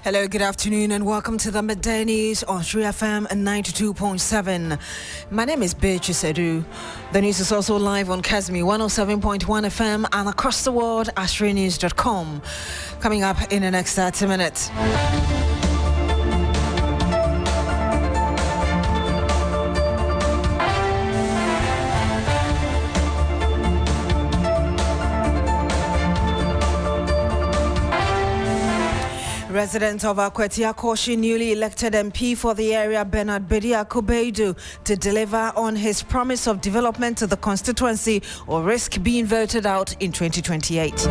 Hello, good afternoon, and welcome to the Midday News on 3FM and 92.7. My name is Beatrice Adu. The news is also live on Kasmi 107.1 FM and across the world at 3news.com. Coming up in the next 30 minutes. Residents of Akwetia caution newly elected MP for the area Beatrice Adu to deliver on his promise of development to the constituency or risk being voted out in 2028.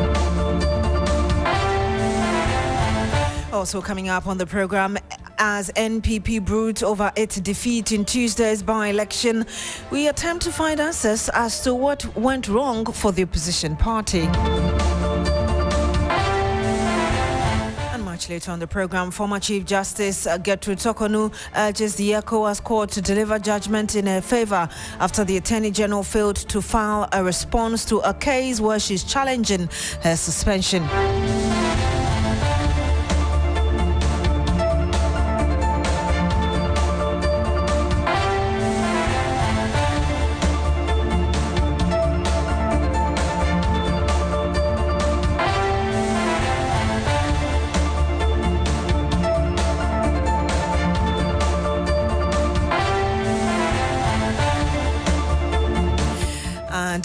Also coming up on the program, as NPP broods over its defeat in Tuesday's by-election, we attempt to find answers as to what went wrong for the opposition party. Much later on the program, former Chief Justice Gertrude Tokonu urges the ECOWAS court to deliver judgment in her favor after the Attorney General failed to file a response to a case where she's challenging her suspension.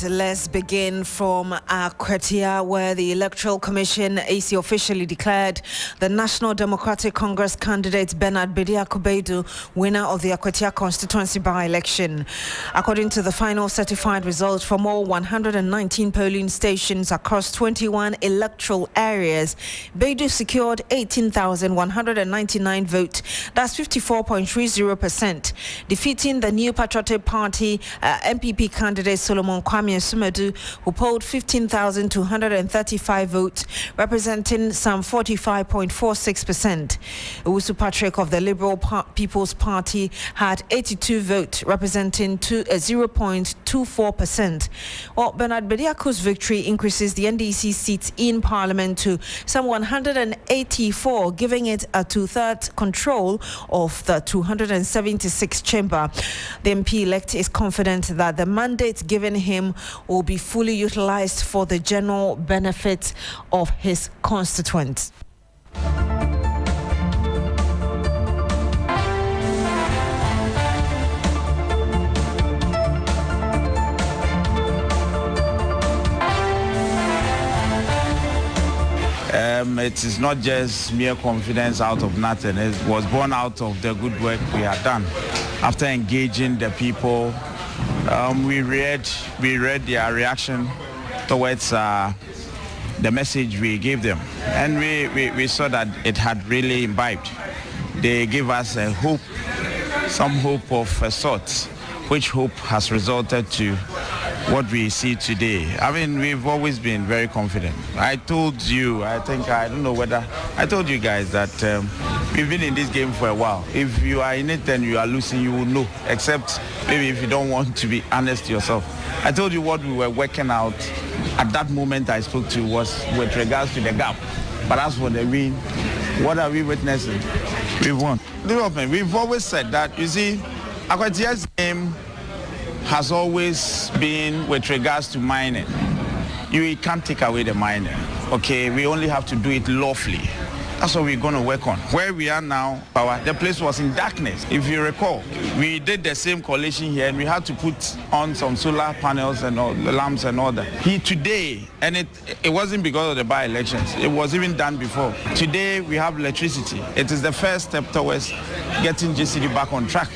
Let's begin from Akwetia, where the Electoral Commission AC officially declared the National Democratic Congress candidate Beatrice Adu winner of the Akwetia constituency by-election. According to the final certified results from all 119 polling stations across 21 electoral areas, Adu secured 18,199 votes, that's 54.30%, defeating the New Patriotic Party MPP candidate Solomon Kwame Sumadu, who polled 15,235 votes, representing some 45.46%. Owusu Patrick of the Liberal People's Party had 82 votes, representing 0.24%. Well, Beatrice Adu's victory increases the NDC seats in Parliament to some 184, giving it a two-thirds control of the 276 chamber. The MP-elect is confident that the mandate given him will be fully utilized for the general benefit of his constituents. It is not just mere confidence out of nothing. It was born out of the good work we had done. After engaging the people, we read their reaction towards the message we gave them, and we saw that it had really imbibed. They gave us a hope, some hope of a sort, which hope has resulted to what we see today. I mean, we've always been very confident. I told you, I don't know whether I told you guys that we've been in this game for a while. If you are in it and you are losing, you will know, except maybe if you don't want to be honest to yourself. I told you what we were working out at that moment I spoke to was with regards to the gap. But as for the win, what are we witnessing? We've won. Development. We've always said that, you see, Akwetia's game has always been with regards to mining. You can't take away the mining. Okay, we only have to do it lawfully. That's what we're going to work on. Where we are now, the place was in darkness. If you recall, we did the same coalition here and we had to put on some solar panels and all the lamps and all that. Today, and it wasn't because of the by-elections. It was even done before. Today, we have electricity. It is the first step towards getting GCD back on track,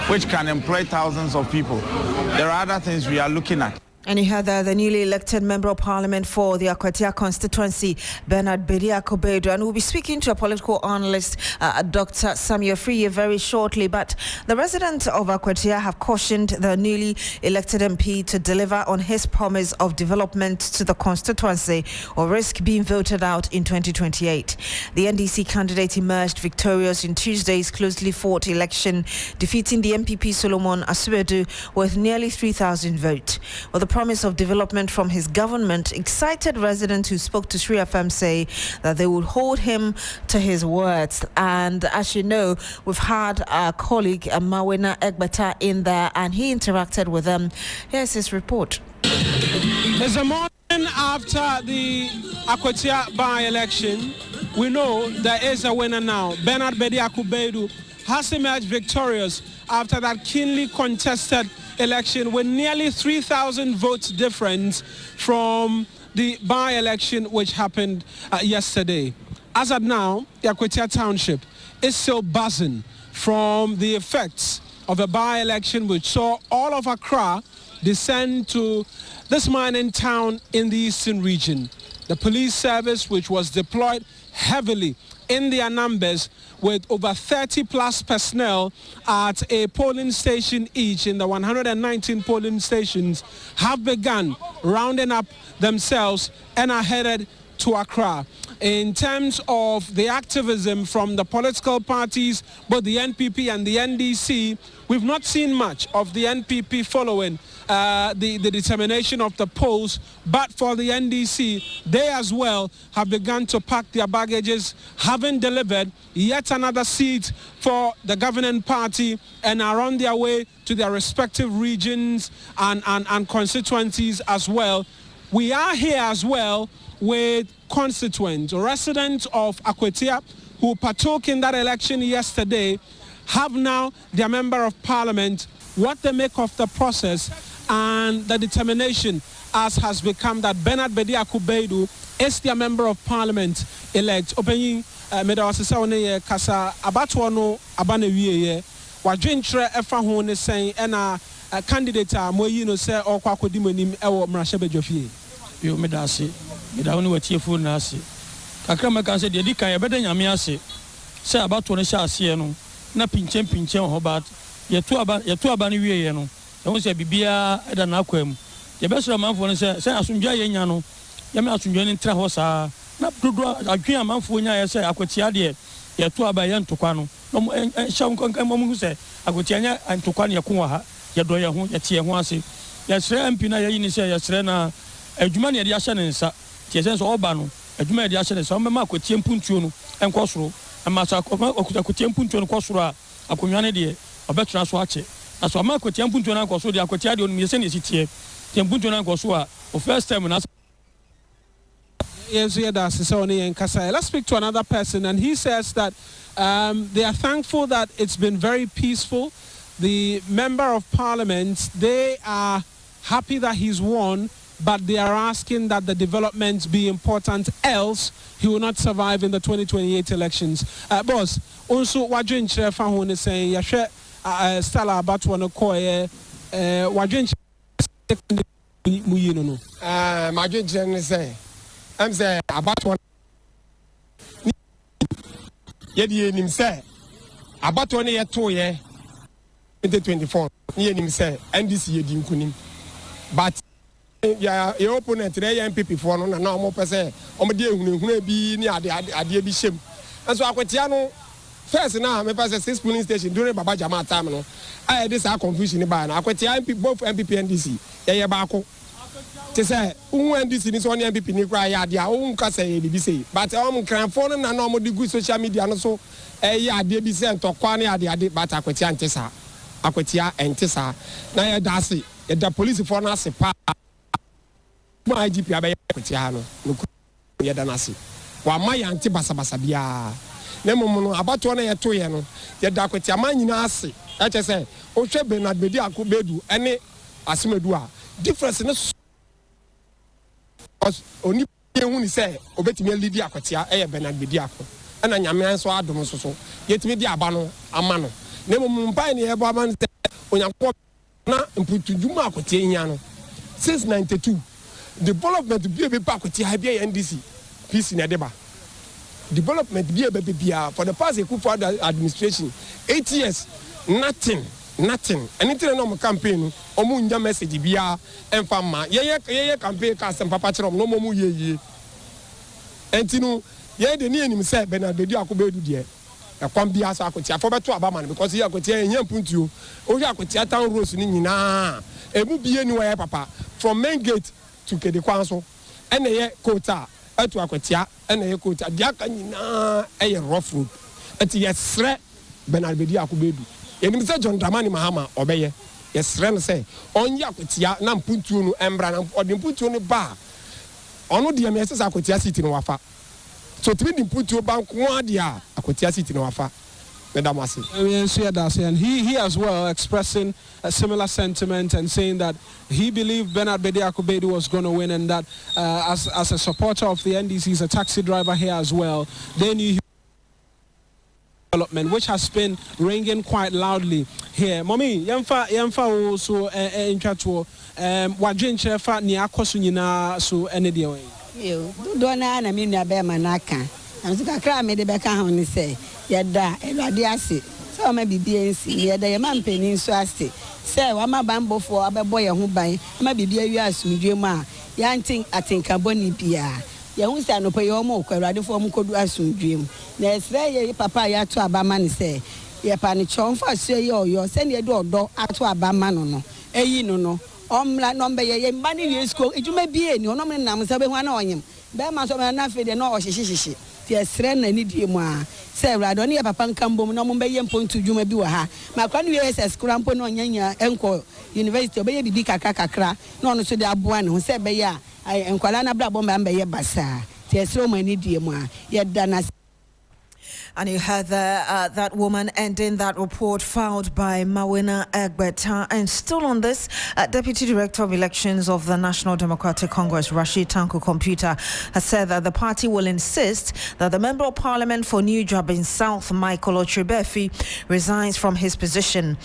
which can employ thousands of people. There are other things we are looking at. And you heard the newly elected Member of Parliament for the Akwetia constituency, Beatrice Adu, and we'll be speaking to a political analyst, Dr. Samuel Friye, very shortly. But the residents of Akwetia have cautioned the newly elected MP to deliver on his promise of development to the constituency or risk being voted out in 2028. The NDC candidate emerged victorious in Tuesday's closely fought election, defeating the MPP Solomon Asuedu with nearly 3,000 votes. Well, the promise of development from his government, excited residents who spoke to Sri FM say that they would hold him to his words. And as you know, we've had our colleague Mawena Egbeta in there, and he interacted with them. Here's his report. There's a morning after the Akwatia by-election. We know there is a winner now. Bernard Bediako Baidu has emerged victorious after that keenly contested election with nearly 3,000 votes difference from the by-election which happened yesterday. As of now, the Akwatia Township is still buzzing from the effects of a by-election which saw all of Accra descend to this mining town in the eastern region. The police service, which was deployed heavily in their numbers with over 30 plus personnel at a polling station each in the 119 polling stations, have begun rounding up themselves and are headed to Accra. In terms of the activism from the political parties, both the NPP and the NDC, we've not seen much of the NPP following the determination of the polls, but for the NDC, they as well have begun to pack their baggages, having delivered yet another seat for the governing party, and are on their way to their respective regions and constituencies as well. We are here as well with constituents, residents of Akwatia who partook in that election yesterday, have now their member of parliament, what they make of the process and the determination as has become that Bernard Bediako Baidu is their member of parliament elect. Opening Medawasisa Kasa Abatuano Abanewie, Wajintre Efahone saying, and a candidate Moyino say or Kwakodimonim Ewo Mrashebe Jofi. You medasi, Medawani were cheerful nasi. Kakrama can say, the Dika, better Yamiasi. Say about one Shasiano, na pinchen Hobart, yet two Abaniwiano. Don't say Bibia and Aquem. The best of man for say Asunja Yano, Yama Asunjan Trahosa, not to draw a Kia Manfunia, say Aquatiade, yet two Abayan Tucano, and Sham Concamu say Aquatiana and Tucania Kuaha, Yadoya, Yatia Wasi, Yasra and Pina Yanis, Yasrena, a Jumania Yashan and Sa, Tiasens Obano, a Jumania Yashan and Sama Quatian Puntuno and Cosro, and Massa Quatian Puntuno Cosra, a community, a better swatch. As for Marco Tiampuntona Cosu, the Aquatiadi on Miseni City, Tiampuntona Cosua, for first time in us. Yes, and Kasai. Let's speak to another person, and he says that they are thankful that it's been very peaceful. The member of parliament, they are happy that he's won, but they are asking that the developments be important, else he will not survive in the 2028 elections. Boss, also Wajin Chefahun is saying, Yashe. Stala about one coy, Wajin Muyino. Majin say, I'm saying about one. Yet him say, about 1 year, 2 year, 2024, near him say, and this year didn't kunim. But your opponent today, MPP for no more per se, or my dear, who may be near the idea be shame. And so Aquatiano. First now, me pass 6 polling station during Baba Jama time no. I had this confusion about now. Akwatia MP both MPP and DC. Yeah, baako. Te say, NDC ni so on MPP ni kra ya dia. Ka say be say. But kran phone na no mo di good social media no so. Ya dia bi say ntokwa na ya dia but Akwatia ntesa. Akwatia ntesa. Na ya dase. Ya da police for na se pa. Mo IGP abe Akwatia no. No ya da na se. Wa ma ya nti basa bia. Nemono abato na yeto ye no ye da kwati amanyina ase e che say o hwe Bernard Bediako Baidu ene Asemedu a difference ne oni hu ni say obetimi lead Akwatia e ye Bernard Bediako ena nyame anso adom so yetimi di aba no ama no nemono mpa ne ye bo ama se onyanko na mputuduma Akwatia nya no since 92 development be Akwatia bia NDC peace na deba development be a baby for the past Ekufu administration 8 years nothing anything no campaign omunja message bia enfama ye campaign ka sem papa chrom no momu ye entinu ye de ni enim say Bernard Bediako Baidu de e kwam bia so Akwatia for beto aba man because ye Akwatia enya mpuntuo o hwe Akwatia town roads ni nyina ebu bie ni wa papa from main gate to Kedekwanso, and a quota, to Aquatia, and a quota, Diakanina, a rough road. At yes, threat, Bernard Bedia Kubedu. And Mr. John Dramani Mahama, obey. Yes, Ren say, on Yakutia, Nam Puntunu, Embran, or the Puntunu bar. On the MSS Aquatia City in Wafa. So to be put to a bank one year, Aquatia City in Wafa. And he as well expressing a similar sentiment and saying that he believed Bernard Bediako Akubadu was going to win, and that as a supporter of the NDC, he's a taxi driver here as well. They knew development, which has been ringing quite loudly here. Mommy, yemfa also intratwo wadwenche fa ni akoso nyina so ene de wen. Yo, do na na me nua be manaka. Am so kakra me de be ka ho ni say yeda Ewurade ase. So ma bibie nsi yeda ye man panin so ase. Say wa ma bambofo abebo ye ho ban. Ma bibie wi asumdwe mu a ya ntin atenka boni bia. Ye hu say no pe ye omo kwa Ewurade fo mo kodu asumdwe mu. Na esre ye papa ya to abama ni say ye pa ni chonfa so ye oyo se ne do odo ato abama no no. Eyi no no. Omla nombe ye mba ni yesko ejuma bie ni onom nam se be ho na onyem. Be ma so me na fe de no ohyehyehye. Tiesre na ni die mu a se Ewurade oni papa nkambom no mo be ye mpontu dwuma bi wa ha ma kwa no SS krampo no nyanya enko university obe ye bibi kakra no no so de aboa ne ho se be ya enkwala na bra bomba mbe ye basa tiesre o mani die mu a ye dana. And you heard that woman ending that report filed by Mawina Egbeta. And still on this, Deputy Director of Elections of the National Democratic Congress, Rashid Tanko Computer, has said that the party will insist that the Member of Parliament for New Jabin South, Michael Otribefi, resigns from his position.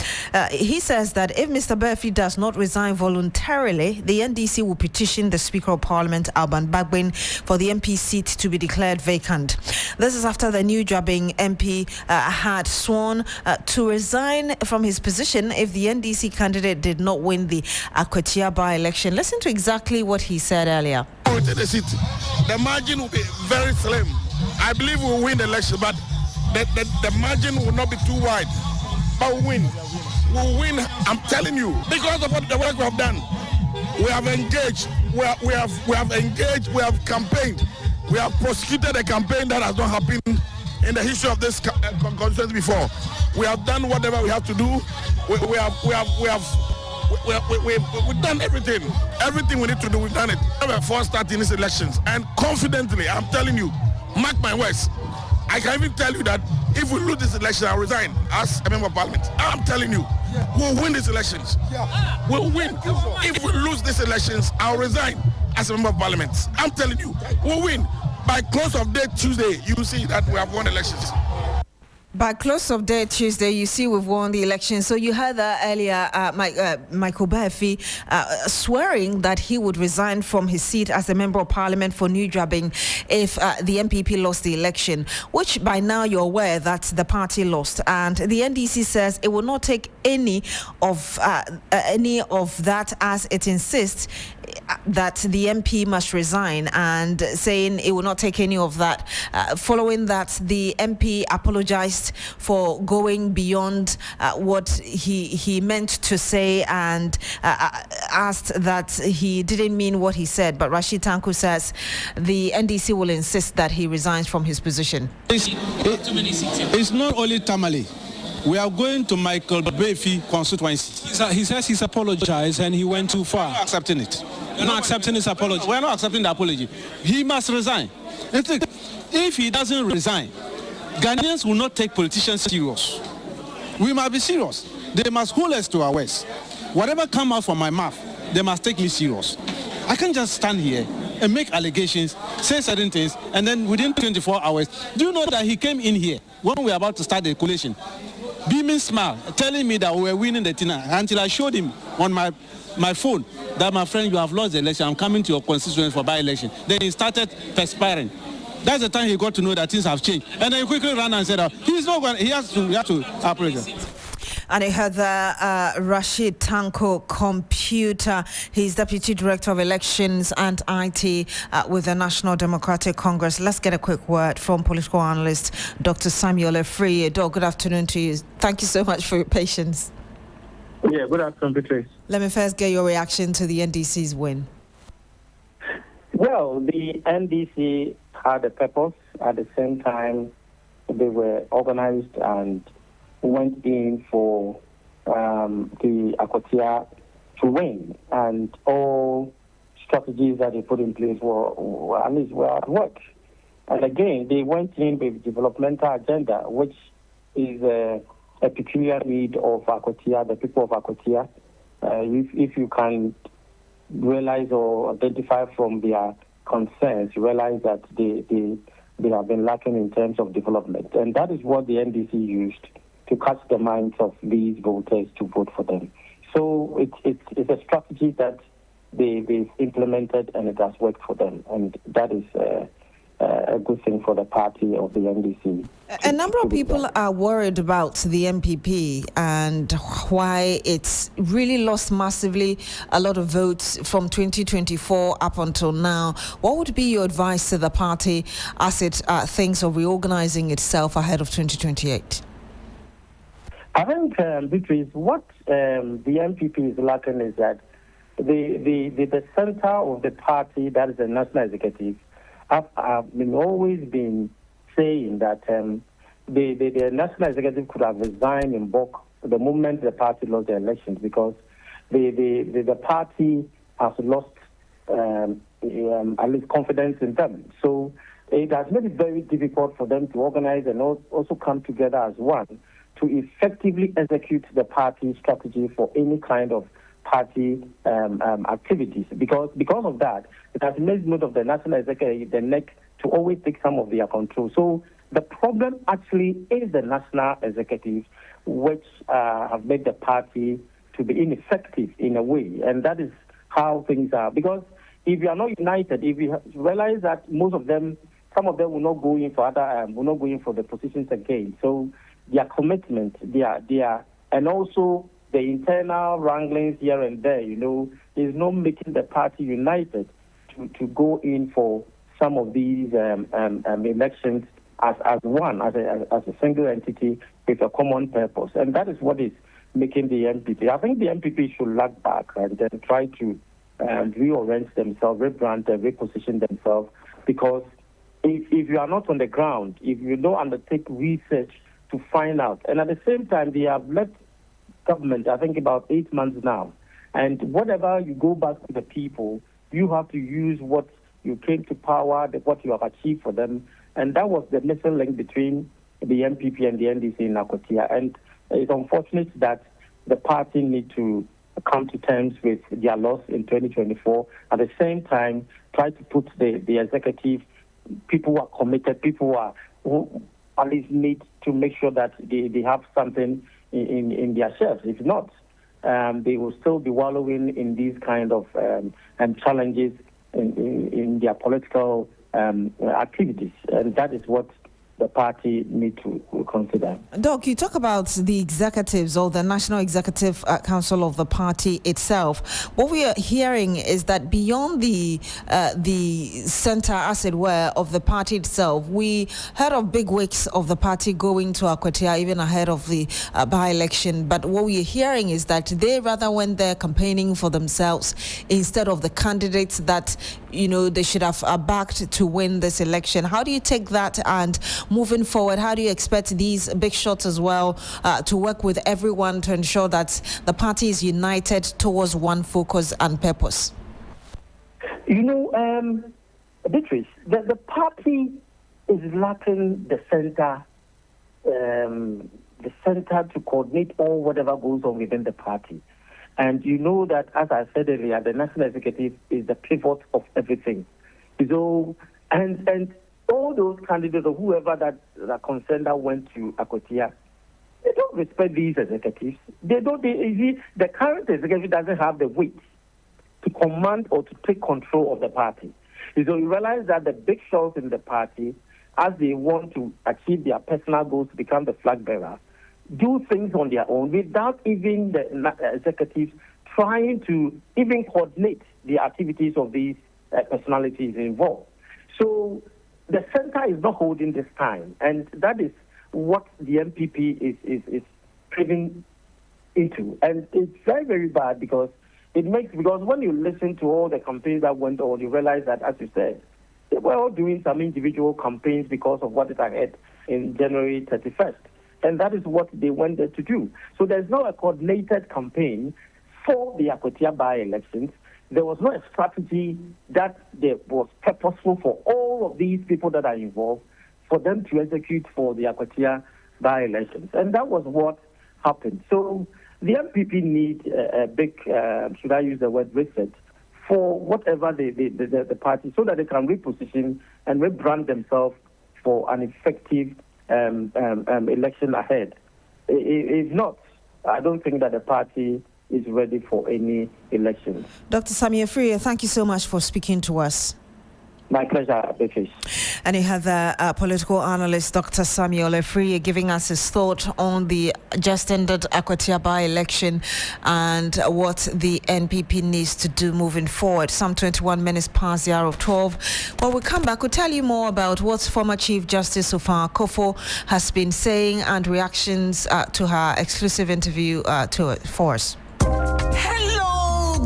He says that if Mr. Befi does not resign voluntarily, the NDC will petition the Speaker of Parliament, Alban Bagbin, for the MP seat to be declared vacant. This is after the New Jabin MP had sworn to resign from his position if the NDC candidate did not win the Akwatia by-election. Listen to exactly what he said earlier. The margin will be very slim. I believe we'll win the election, but the margin will not be too wide. But we'll win. We'll win, I'm telling you, because of what the work we have done. We have engaged, we have engaged, we have campaigned, we have prosecuted a campaign that has not happened in the history of this constituency before. We have done whatever we have to do. We've done everything. Everything we need to do, we've done it. We are forced starting these elections, and confidently, I'm telling you, mark my words. I can even tell you that if we lose this election, I'll resign as a member of parliament. I'm telling you, we'll win these elections. We'll win. If we lose these elections, I'll resign as a member of parliament. I'm telling you, we'll win. By close of day Tuesday, you will see that we have won elections. By close of day Tuesday, you see we've won the election. So you heard that earlier, Michael Befi swearing that he would resign from his seat as a member of parliament for New Jabin if the MPP lost the election, which by now you're aware that the party lost. And the NDC says it will not take any of that, as it insists that the MP must resign, and saying it will not take any of that. Following that, the MP apologized for going beyond what he meant to say, and asked that he didn't mean what he said. But Rashid Tanku says the NDC will insist that he resigns from his position. It's not only Tamale. We are going to Michael Befi constituency. He says he's apologized and he went too far. We're not accepting it. You're not accepting his apology? We're not accepting the apology. He must resign. If he doesn't resign, Ghanaians will not take politicians serious. We must be serious. They must hold us to our words. Whatever comes out from my mouth, they must take me serious. I can't just stand here and make allegations, say certain things, and then within 24 hours, do you know that he came in here when we were about to start the coalition, beaming smile, telling me that we were winning the thing, until I showed him on my phone that, my friend, you have lost the election, I'm coming to your constituency for by-election. Then he started perspiring. That's the time he got to know that things have changed. And then he quickly ran and said, he's not going, he has to apologize. And I heard Rashid Tanko Computer. He's Deputy Director of Elections and IT with the National Democratic Congress. Let's get a quick word from political analyst Dr. Samuel Efree. Doc, good afternoon to you. Thank you so much for your patience. Yeah, good afternoon, Beatrice. Let me first get your reaction to the NDC's win. Well, the NDC had a purpose. At the same time, they were organized and went in for the Akwatia to win. And all strategies that they put in place were at work. And again, they went in with developmental agenda, which is a peculiar need of Akwatia, the people of Akwatia. If you can realize or identify from their concerns, realize that they have been lacking in terms of development. And that is what the NDC used to catch the minds of these voters to vote for them. So it's a strategy that they've implemented, and it has worked for them. And that is a good thing for the party of the NDC. A number of people are worried about the MPP and why it's really lost massively a lot of votes from 2024 up until now. What would be your advice to the party as it thinks of reorganizing itself ahead of 2028? I think, Beatrice, what the MPP is lacking is that the center of the party, that is the national executive, have always been saying that the national executive could have resigned in bulk the moment the party lost the elections, because the party has lost at least confidence in them. So it has made it very difficult for them to organize and also come together as one to effectively execute the party strategy for any kind of party activities. Because of that, it has made most of the national executive the neck to always take some of their control. So the problem actually is the national executive, which have made the party to be ineffective in a way, and that is how things are. Because if you are not united, if you realize that some of them will not go in for will not go in for the positions again. So their commitment, and also the internal wranglings here and there, is not making the party united to go in for some of these elections as one, as a single entity with a common purpose. And that is what is making the MPP. I think the MPP should look back and then try to reorient themselves, rebrand them, reposition themselves, because if you are not on the ground, if you don't undertake research to find out, and at the same time they have left government, I think about 8 months now, and whatever you go back to the people, you have to use what you came to power, what you have achieved for them, and that was the missing link between the MPP and the NDC in Akwatia. And it's unfortunate that the party need to come to terms with their loss in 2024. At the same time, try to put the executive, people who are committed, people who at least need to make sure that they have something in their shelves. If not, they will still be wallowing in these kind of challenges in their political activities, and that is what the party need to consider. Doc, you talk about the executives or the National Executive Council of the party itself. What we are hearing is that beyond the center, as it were, of the party itself, we heard of big wigs of the party going to Akwatia even ahead of the by-election. But what we are hearing is that they rather went there campaigning for themselves instead of the candidates that they should have backed to win this election. How do you take that, and moving forward, how do you expect these big shots as well to work with everyone to ensure that the party is united towards one focus and purpose? Beatrice, the party is lacking the center to coordinate all whatever goes on within the party. And you know that, as I said earlier, the national executive is the pivot of everything. So, and all those candidates or whoever that are concerned that went to Akwatia, they don't respect these executives. The current executive doesn't have the weight to command or to take control of the party. So you realize that the big shots in the party, as they want to achieve their personal goals to become the flag bearer, do things on their own without even the executives trying to even coordinate the activities of these personalities involved. So the center is not holding this time, and that is what the MPP is craving into. And it's very, very bad because when you listen to all the campaigns that went on, you realize that, as you said, they were all doing some individual campaigns because of what is ahead in January 31st. And that is what they wanted to do. So there's no a coordinated campaign for the Akwatia by-elections. There was no strategy that was purposeful for all of these people that are involved for them to execute for the Akwatia by-elections. And that was what happened. So the MPP need a big, should I use the word reset, for whatever the party, so that they can reposition and rebrand themselves for an effective election ahead. If not, I don't think that the party is ready for any elections. Dr. Sammy Afriyie, thank you so much for speaking to us. My pleasure, Beatrice. And you have the political analyst, Dr. Samuel Afriyie, giving us his thought on the just ended Akwatia by-election and what the NPP needs to do moving forward. Some 21 minutes past the hour of 12. When we come back, we'll tell you more about what former Chief Justice Sufan Akofo has been saying and reactions to her exclusive interview for us.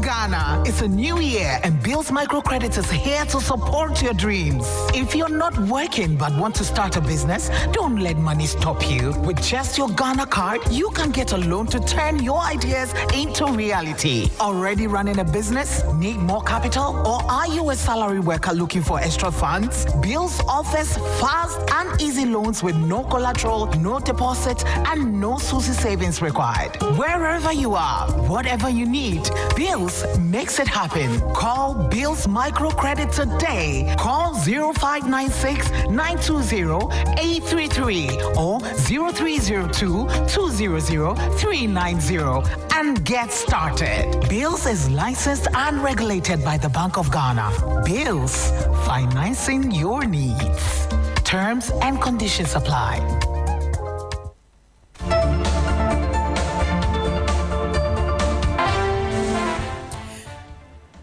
Ghana, it's a new year and Bills Microcredit is here to support your dreams. If you're not working but want to start a business, don't let money stop you. With just your Ghana card, you can get a loan to turn your ideas into reality. Already running a business? Need more capital? Or are you a salary worker looking for extra funds? Bills offers fast and easy loans with no collateral, no deposit, and no SUSI savings required. Wherever you are, whatever you need, Bills makes it happen. Call Bills Microcredit today. Call 0596 920 833 or 0302 200 390 and get started. Bills is licensed and regulated by the Bank of Ghana. Bills, financing your needs. Terms and conditions apply.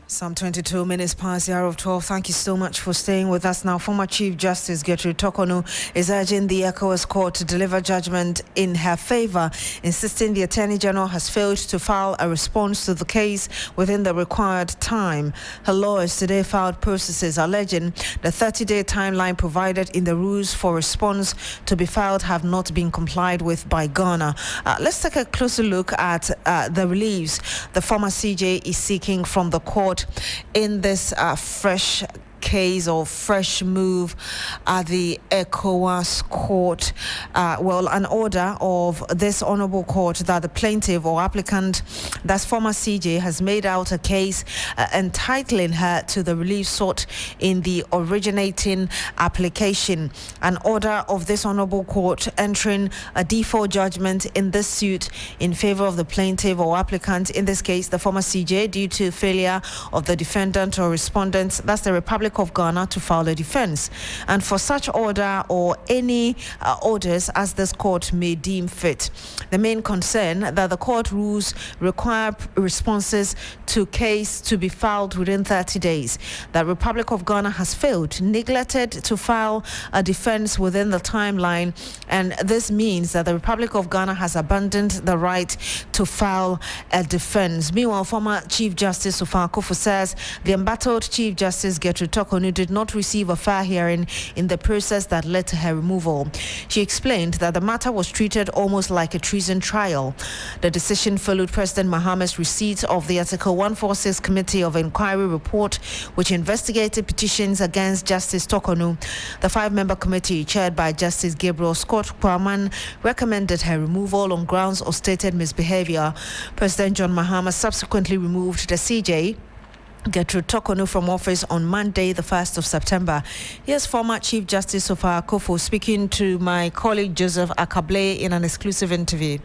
Some 22 minutes past the hour of 12. Thank you so much for staying with us. Now, former Chief Justice Beatrice Adu is urging the ECOWAS court to deliver judgment in her favor, insisting the Attorney General has failed to file a response to the case within the required time. Her lawyers today filed processes alleging the 30-day timeline provided in the rules for response to be filed have not been complied with by Ghana. Let's take a closer look at the reliefs the former CJ is seeking from the court in this fresh case or fresh move at the ECOWAS court. An order of this honorable court that the plaintiff or applicant, that's former CJ, has made out a case entitling her to the relief sought in the originating application. An order of this honorable court entering a default judgment in this suit in favor of the plaintiff or applicant, in this case the former CJ, due to failure of the defendant or respondent, that's the Republic of Ghana, to file a defense. And for such order or any orders as this court may deem fit, the main concern that the court rules require responses to case to be filed within 30 days. The Republic of Ghana has failed, neglected to file a defense within the timeline, and this means that the Republic of Ghana has abandoned the right to file a defense. Meanwhile, former Chief Justice Sufan Akofo says the embattled Chief Justice Beatrice Adu did not receive a fair hearing in the process that led to her removal. She explained that the matter was treated almost like a treason trial. The decision followed President Mahama's receipt of the Article 146 Committee of Inquiry report, which investigated petitions against Justice Tokonu. The 5-member committee, chaired by Justice Gabriel Scott Kwaman, recommended her removal on grounds of stated misbehavior. President John Mahama subsequently removed the CJ Beatrice Adu from office on Monday, the 1st of September. Here's former Chief Justice Sufan Akofo speaking to my colleague Joseph Akable in an exclusive interview.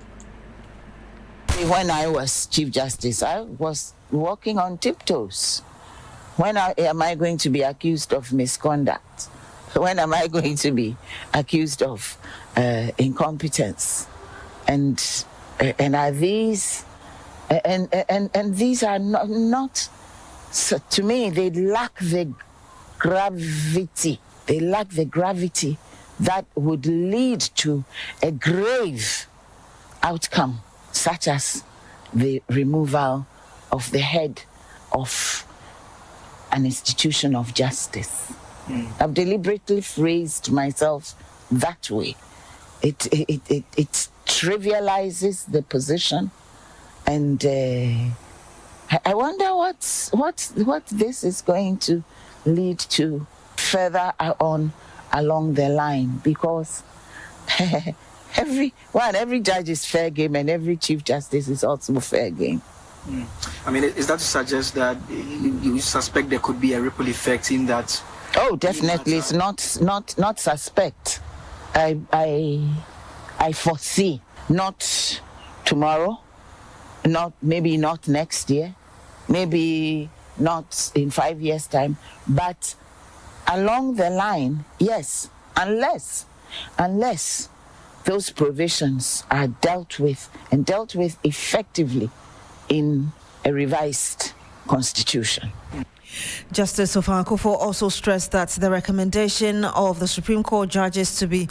When I was Chief Justice, I was walking on tiptoes. When am I going to be accused of misconduct? When am I going to be accused of incompetence? And are these and these are not. So to me, they lack the gravity. They lack the gravity that would lead to a grave outcome, such as the removal of the head of an institution of justice. I've deliberately phrased myself that way. It trivializes the position, and I wonder what this is going to lead to further on along the line, because every judge is fair game and every chief justice is also fair game. I mean, is that to suggest that you suspect there could be a ripple effect in that? Oh, definitely. It's not suspect. I foresee, not tomorrow, maybe not next year, maybe not in 5 years' time, but along the line, yes, unless those provisions are dealt with effectively in a revised constitution. Justice Ofankufo also stressed that the recommendation of the Supreme Court judges to be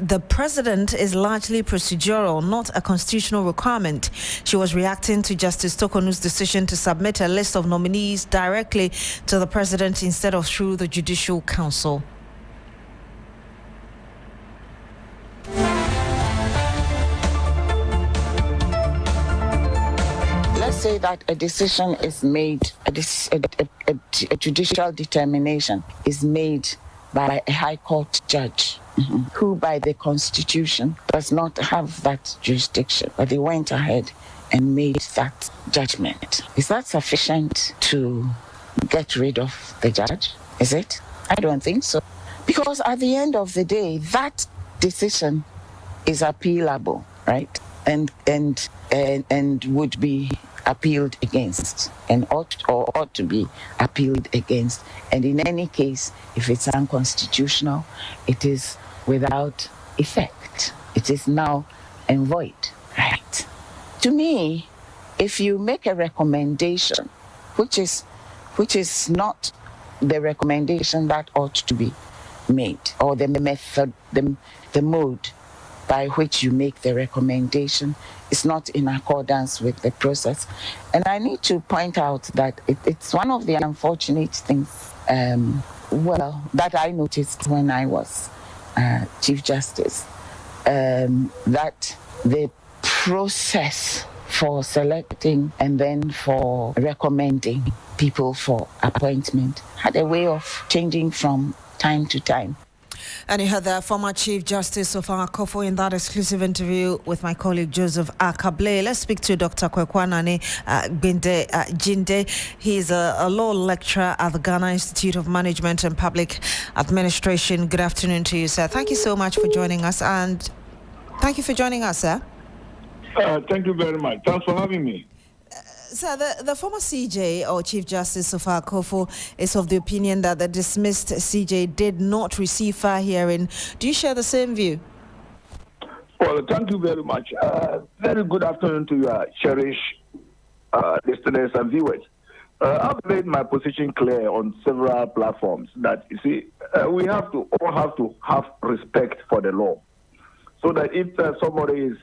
the president is largely procedural, not a constitutional requirement. She was reacting to Justice Tokonu's decision to submit a list of nominees directly to the president instead of through the Judicial Council. Say that a decision is made, a judicial determination is made by a high court judge who by the constitution does not have that jurisdiction, but they went ahead and made that judgment. Is that sufficient to get rid of the judge? Is it? I don't think so. Because at the end of the day, that decision is appealable, right? And would be appealed against, and ought to be appealed against. And in any case, if it's unconstitutional, it is without effect. It is null and void, right? To me, if you make a recommendation, which is not the recommendation that ought to be made, or the method, the mode by which you make the recommendation is not in accordance with the process. And I need to point out that it's one of the unfortunate things, that I noticed when I was Chief Justice, that the process for selecting and then for recommending people for appointment had a way of changing from time to time. And you heard the former Chief Justice Ofankufo in that exclusive interview with my colleague Joseph Akable. Let's speak to Dr. Kwekwanane Jinde. He's a law lecturer at the Ghana Institute of Management and Public Administration. Good afternoon to you, sir. Thank you so much for joining us, and thank you for joining us, sir. Thank you very much. Thanks for having me. Sir, the former CJ, or Chief Justice Ofankufo, is of the opinion that the dismissed CJ did not receive fair hearing. Do you share the same view? Well, thank you very much. Very good afternoon to your cherished listeners and viewers. I've made my position clear on several platforms that, you see, we all have to have respect for the law. So that if somebody is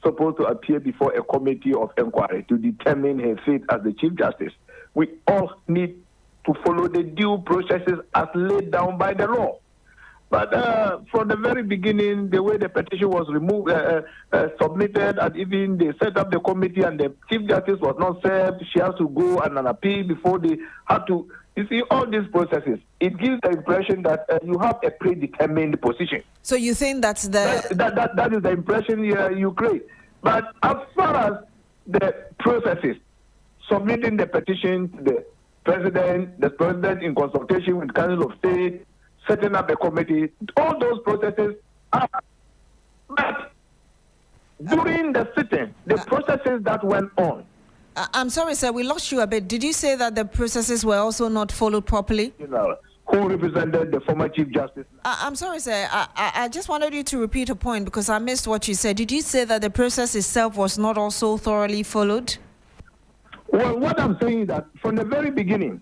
supposed to appear before a committee of inquiry to determine her fate as the Chief Justice, we all need to follow the due processes as laid down by the law. But from the very beginning, the way the petition was submitted, and even they set up the committee and the Chief Justice was not served, she has to go and an appeal before they had to. You see, all these processes, it gives the impression that you have a predetermined position. So you think that's that is the impression you create. But as far as the processes, submitting the petition to the president in consultation with Council of State, setting up a committee, all those processes are. But during the sitting, the processes that went on. I'm sorry, sir, we lost you a bit. Did you say that the processes were also not followed properly? Who represented the former Chief Justice? I'm sorry, sir. I just wanted you to repeat a point because I missed what you said. Did you say that the process itself was not also thoroughly followed? Well, what I'm saying is that from the very beginning,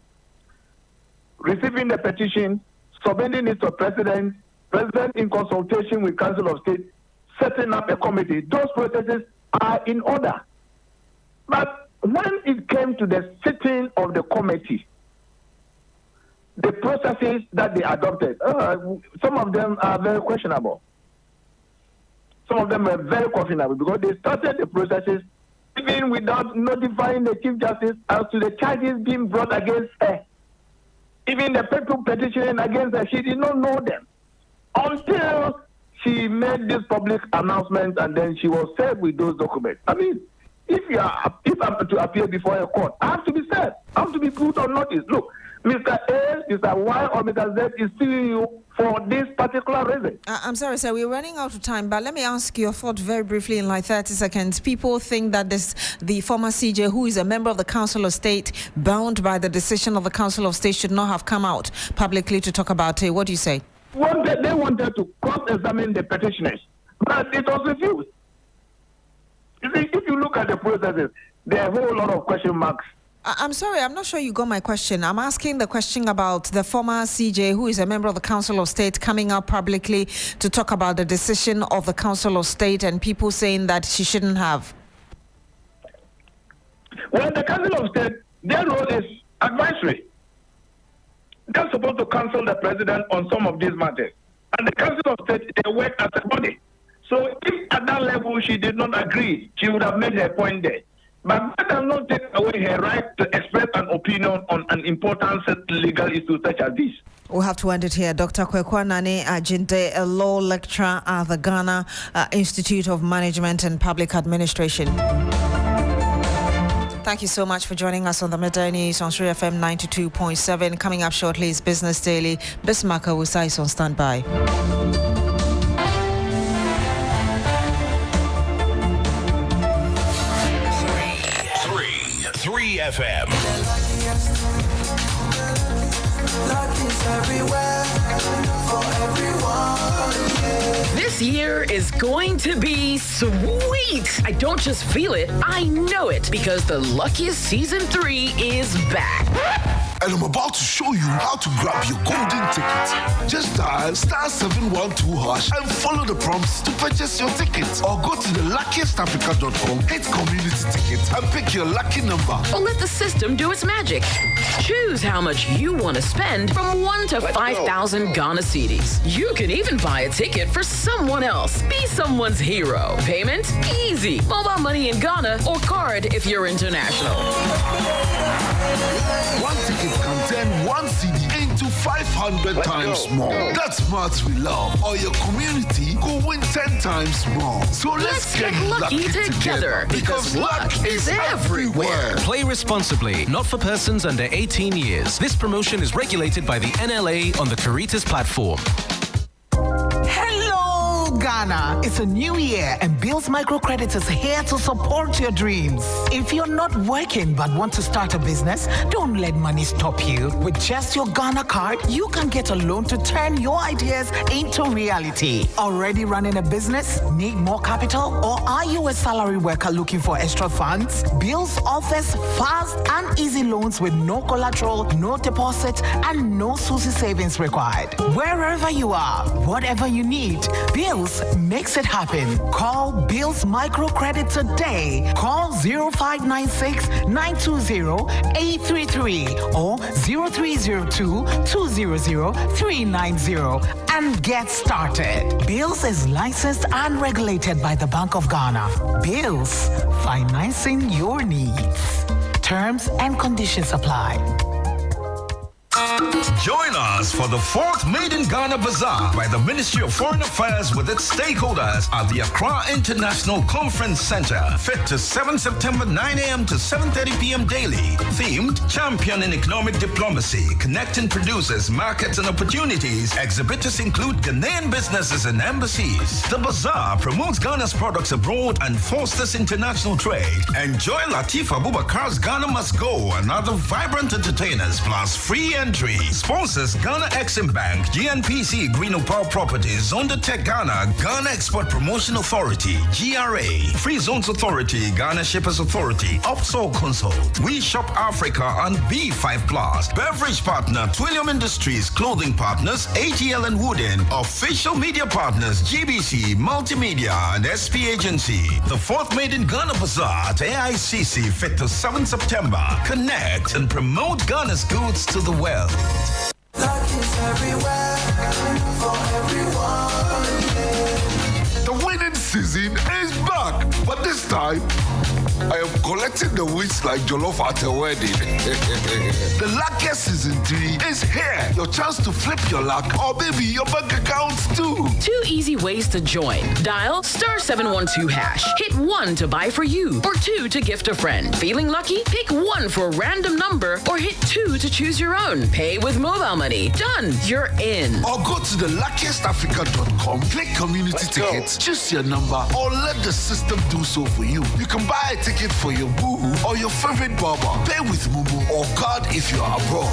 receiving the petition, submitting it to president in consultation with Council of State, setting up a committee, those processes are in order. But when it came to the sitting of the committee, the processes that they adopted, some of them are very questionable. Some of them were very questionable because they started the processes even without notifying the Chief Justice as to the charges being brought against her. Even the people petitioning against her, she did not know them until she made this public announcement, and then she was served with those documents. I mean, if I'm to appear before a court, I have to be served. I have to be put on notice. Look, Mr. A, Mr. Y, or Mr. Z is suing you for this particular reason. I'm sorry, sir. We're running out of time, but let me ask you your thought very briefly in like 30 seconds. People think that the former CJ, who is a member of the Council of State, bound by the decision of the Council of State, should not have come out publicly to talk about it. What do you say? They wanted to cross-examine the petitioners, but it was refused. You see, if you look at the processes, there are a whole lot of question marks. I'm sorry, I'm not sure you got my question. I'm asking the question about the former CJ, who is a member of the Council of State, coming out publicly to talk about the decision of the Council of State and people saying that she shouldn't have. Well, the Council of State, their role is advisory. They're supposed to counsel the president on some of these matters. And the Council of State, they work as a body. So if at that level she did not agree, she would have made her point there. But that does not take away her right to express an opinion on an important legal issue such as this. We'll have to end it here. Dr. Kwekwanane Ajinde, a law lecturer at the Ghana Institute of Management and Public Administration. Thank you so much for joining us on the Midday News on Sri FM 92.7. Coming up shortly is Business Daily. Bismarck Awusa is on standby. 3 FM. This year is going to be sweet. I don't just feel it, I know it, because the Luckiest Season 3 is back. And I'm about to show you how to grab your golden ticket. Just dial *712# and follow the prompts to purchase your ticket. Or go to theluckiestafrica.com, hit community tickets, and pick your lucky number. Or let the system do its magic. Choose how much you want to spend from 1 to 5,000 Ghana cedis. You can even buy a ticket for someone else. Be someone's hero. Payment? Easy. Mobile money in Ghana or card if you're international. One ticket can turn 1 CD into 500 times more. That's maths we love. Or your community will win 10 times more. So let's get lucky together because luck is everywhere. Play responsibly, not for persons under 18 years. This promotion is regulated by the NLA on the Caritas platform. Ghana. It's a new year and Bills Microcredit is here to support your dreams. If you're not working but want to start a business, don't let money stop you. With just your Ghana card, you can get a loan to turn your ideas into reality. Already running a business? Need more capital? Or are you a salary worker looking for extra funds? Bills offers fast and easy loans with no collateral, no deposit, and no SUSI savings required. Wherever you are, whatever you need, Bills makes it happen. Call Bills Microcredit today. Call 0596-920-833 or 0302-200-390 and get started. Bills is licensed and regulated by the Bank of Ghana. Bills, financing your needs. Terms and conditions apply. Join us for the 4th Made in Ghana Bazaar by the Ministry of Foreign Affairs with its stakeholders at the Accra International Conference Center. 5th to 7th September, 9 a.m. to 7:30 p.m. daily. Themed, Championing Economic Diplomacy, Connecting Producers, Markets and Opportunities. Exhibitors include Ghanaian businesses and embassies. The bazaar promotes Ghana's products abroad and fosters international trade. Enjoy Latif Abubakar's Ghana Must Go and other vibrant entertainers plus free entry. Industry sponsors Ghana Exim Bank, GNPC Green Opal Properties, Undertech Ghana, Ghana Export Promotion Authority, GRA, Free Zones Authority, Ghana Shippers Authority, Upsol Consult, We Shop Africa, and B5 Plus. Beverage partner, Twillium Industries, clothing partners, AGL and Wooden, official media partners, GBC, Multimedia, and SP Agency. The 4th Made in Ghana Bazaar at AICC, 5th to 7th September. Connect and promote Ghana's goods to the world. Luck is everywhere for everyone. The winning season is back, but this time I am collecting the wins like jollof at a wedding. The luckiest season 3 is here. Your chance to flip your luck or maybe your bank accounts too. 2 easy ways to join. Dial *712#. Hit 1 to buy for you or 2 to gift a friend. Feeling lucky? Pick 1 for a random number or hit 2 to choose your own. Pay with mobile money. Done. You're in. Or go to the luckiestafrica.com, click community tickets, choose your number, or let the system do so for you. You can buy a ticket for your boo or your favorite barber. Pay with Mumu or card if you are abroad.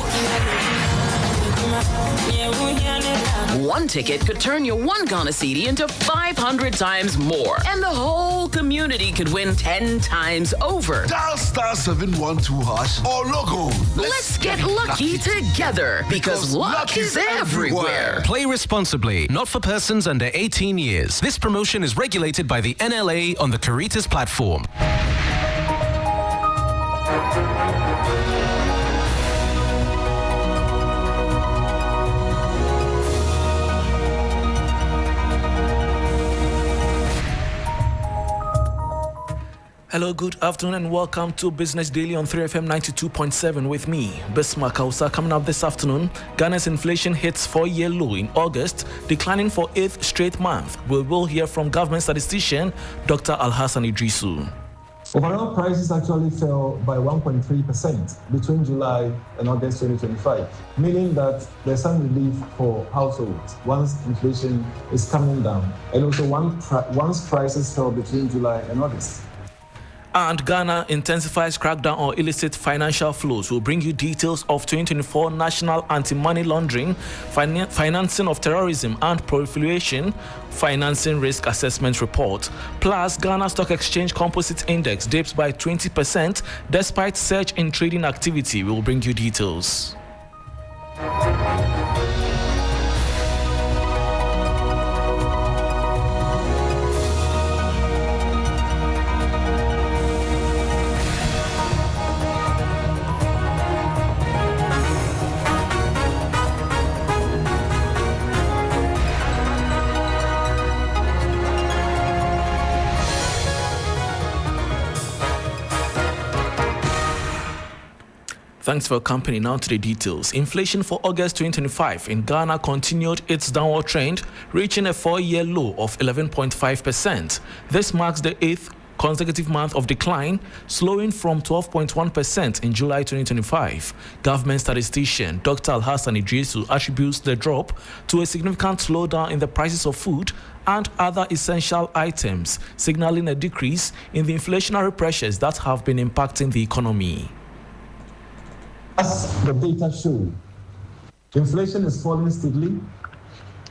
1 ticket could turn your 1 Ghana cedi into 500 times more. And the whole community could win 10 times over. Dial *712# or log on. Let's get lucky together because luck is everywhere. Play responsibly, not for persons under 18 years. This promotion is regulated by the NLA on the Caritas platform. Hello, good afternoon and welcome to Business Daily on 3FM 92.7 with me, Bismarck Hausa. Coming up this afternoon, Ghana's inflation hits 4-year low in August, declining for 8th straight month. We will hear from government statistician Dr. Alhassan Idrisu. Overall prices actually fell by 1.3% between July and August 2025, meaning that there's some relief for households once inflation is coming down, and also once prices fell between July and August. And Ghana intensifies crackdown on illicit financial flows. We'll bring you details of 2024 National Anti-Money Laundering, Financing of Terrorism and Proliferation Financing Risk Assessment Report. Plus, Ghana Stock Exchange Composite Index dips by 20% despite surge in trading activity. We'll bring you details. Thanks for your company. Now to the details. Inflation for August 2025 in Ghana continued its downward trend, reaching a 4-year low of 11.5%. This marks the 8th consecutive month of decline, slowing from 12.1% in July 2025. Government statistician Dr. Alhassan Idrisu attributes the drop to a significant slowdown in the prices of food and other essential items, signaling a decrease in the inflationary pressures that have been impacting the economy. As the data show, inflation is falling steadily.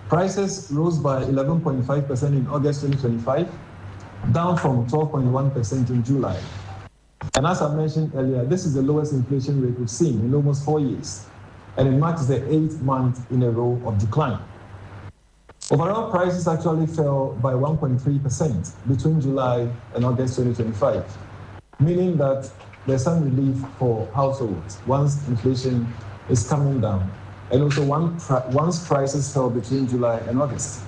Prices rose by 11.5% in August 2025, down from 12.1% in July. And as I mentioned earlier, this is the lowest inflation rate we've seen in almost 4 years, and it marks the 8th month in a row of decline. Overall prices actually fell by 1.3% between July and August 2025, meaning that there's some relief for households once inflation is coming down, and also once prices fell between July and August.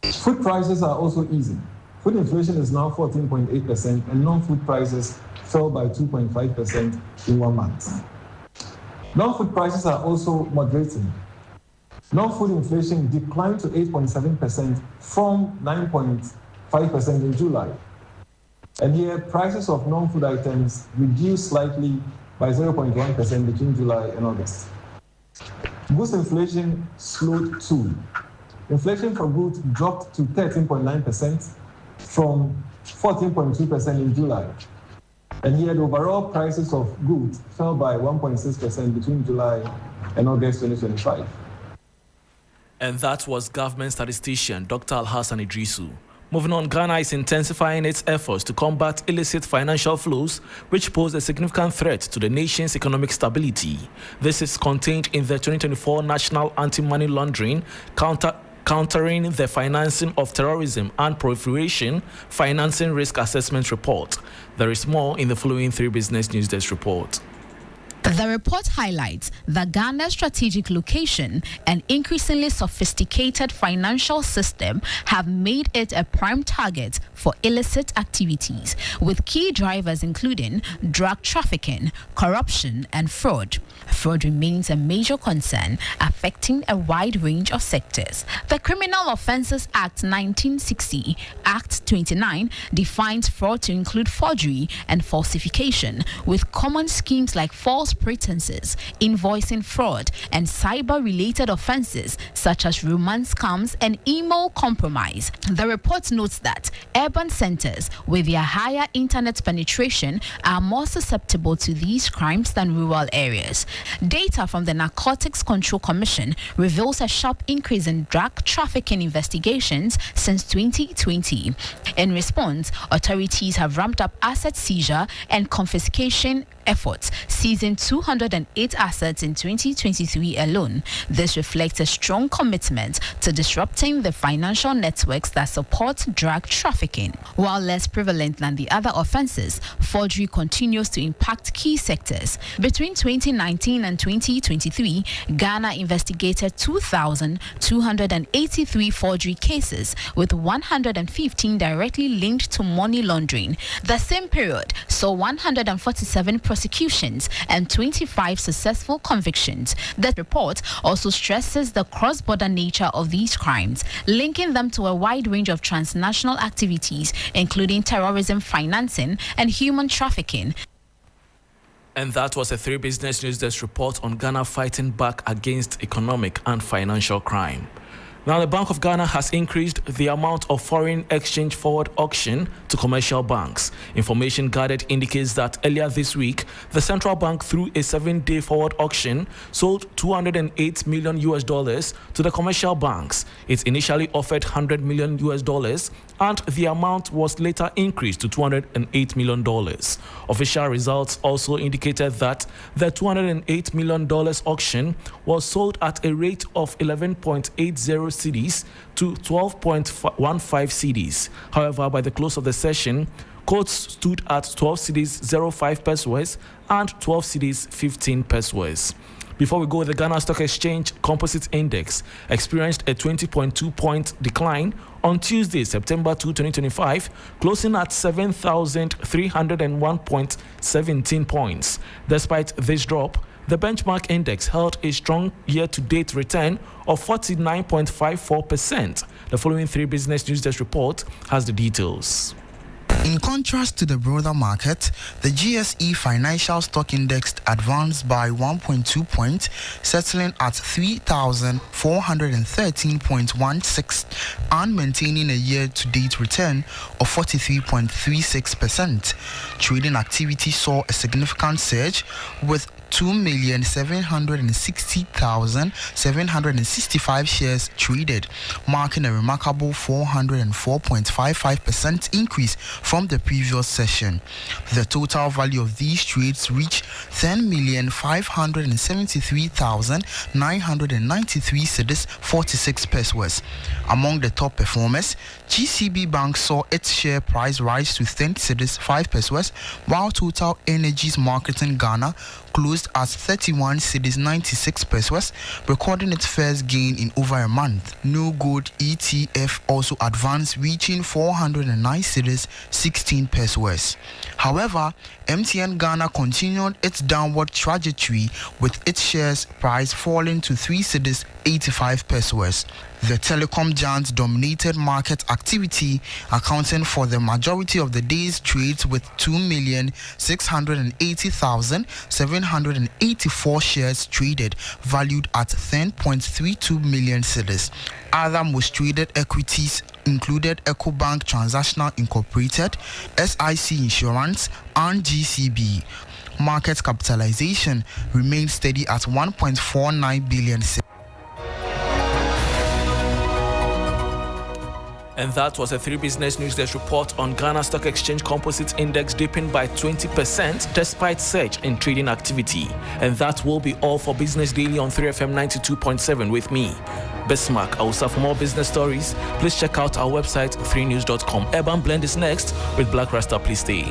Food prices are also easing. Food inflation is now 14.8%, and non-food prices fell by 2.5% in 1 month. Non-food prices are also moderating. Non-food inflation declined to 8.7% from 9.5% in July. And here, prices of non-food items reduced slightly by 0.1% between July and August. Goods inflation slowed too. Inflation for goods dropped to 13.9% from 14.2% in July. And here the overall prices of goods fell by 1.6% between July and August 2025. And that was government statistician Dr. Alhassan Idrisu. Moving on, Ghana is intensifying its efforts to combat illicit financial flows, which pose a significant threat to the nation's economic stability. This is contained in the 2024 National Anti-Money Laundering, Countering the Financing of Terrorism and Proliferation Financing Risk Assessment Report. There is more in the following 3 Business News Desk report. The report highlights that Ghana's strategic location and increasingly sophisticated financial system have made it a prime target for illicit activities, with key drivers including drug trafficking, corruption, and fraud. Fraud remains a major concern, affecting a wide range of sectors. The Criminal Offences Act 1960, Act 29, defines fraud to include forgery and falsification, with common schemes like false pretenses, invoicing fraud, and cyber-related offences such as romance scams and email compromise. The report notes that urban centres with their higher internet penetration are more susceptible to these crimes than rural areas. Data from the Narcotics Control Commission reveals a sharp increase in drug trafficking investigations since 2020. In response, authorities have ramped up asset seizure and confiscation efforts, seizing 208 assets in 2023 alone. This reflects a strong commitment to disrupting the financial networks that support drug trafficking. While less prevalent than the other offenses, forgery continues to impact key sectors. Between 2019 and 2023, Ghana investigated 2,283 forgery cases, with 115 directly linked to money laundering. The same period saw 147 prosecutions and 25 successful convictions. The report also stresses the cross-border nature of these crimes, linking them to a wide range of transnational activities, including terrorism financing and human trafficking. And that was a 3 Business News Desk report on Ghana fighting back against economic and financial crime. Now, the Bank of Ghana has increased the amount of foreign exchange forward auction to commercial banks. Information gathered indicates that earlier this week, the central bank, through a 7-day forward auction, sold $208 million to the commercial banks. It initially offered $100 million, and the amount was later increased to $208 million. Official results also indicated that the $208 million auction was sold at a rate of 11.80 cedis to 12.15 cedis. However, by the close of the session, quotes stood at 12 cedis 05 pesos and 12 cedis 15 pesos. Before we go, the Ghana Stock Exchange Composite Index experienced a 20.2-point decline on Tuesday, September 2, 2025, closing at 7,301.17 points. Despite this drop, the benchmark index held a strong year-to-date return of 49.54%. The following 3 Business News Desk report has the details. In contrast to the broader market, the GSE Financial Stock Index advanced by 1.2 points, settling at 3,413.16 and maintaining a year-to-date return of 43.36%. Trading activity saw a significant surge, with 2,760,765 shares traded, marking a remarkable 404.55% increase from the previous session. The total value of these trades reached 10,573,993 cedis 46 pesos. Among the top performers, GCB Bank saw its share price rise to 10 cedis 5 pesos, while Total Energies Marketing Ghana closed at 31 cedis 96 pesos, recording its first gain in over a month. No Gold ETF also advanced, reaching 409 cedis 16 pesos. However, MTN Ghana continued its downward trajectory, with its shares price falling to 3 cedis 85 pesos. The telecom giant dominated market activity, accounting for the majority of the day's trades with 2,680,784 shares traded, valued at 10.32 million cedis. Other most traded equities included EcoBank Transactional Incorporated, SIC Insurance, and GCB. Market capitalization remained steady at 1.49 billion cedis. And that was a 3 Business News Desk report on Ghana Stock Exchange Composite Index dipping by 20% despite surge in trading activity. And that will be all for Business Daily on 3FM 92.7 with me, Bismarck. Also, for more business stories, please check out our website 3news.com. Urban Blend is next with Black Rasta. Please stay.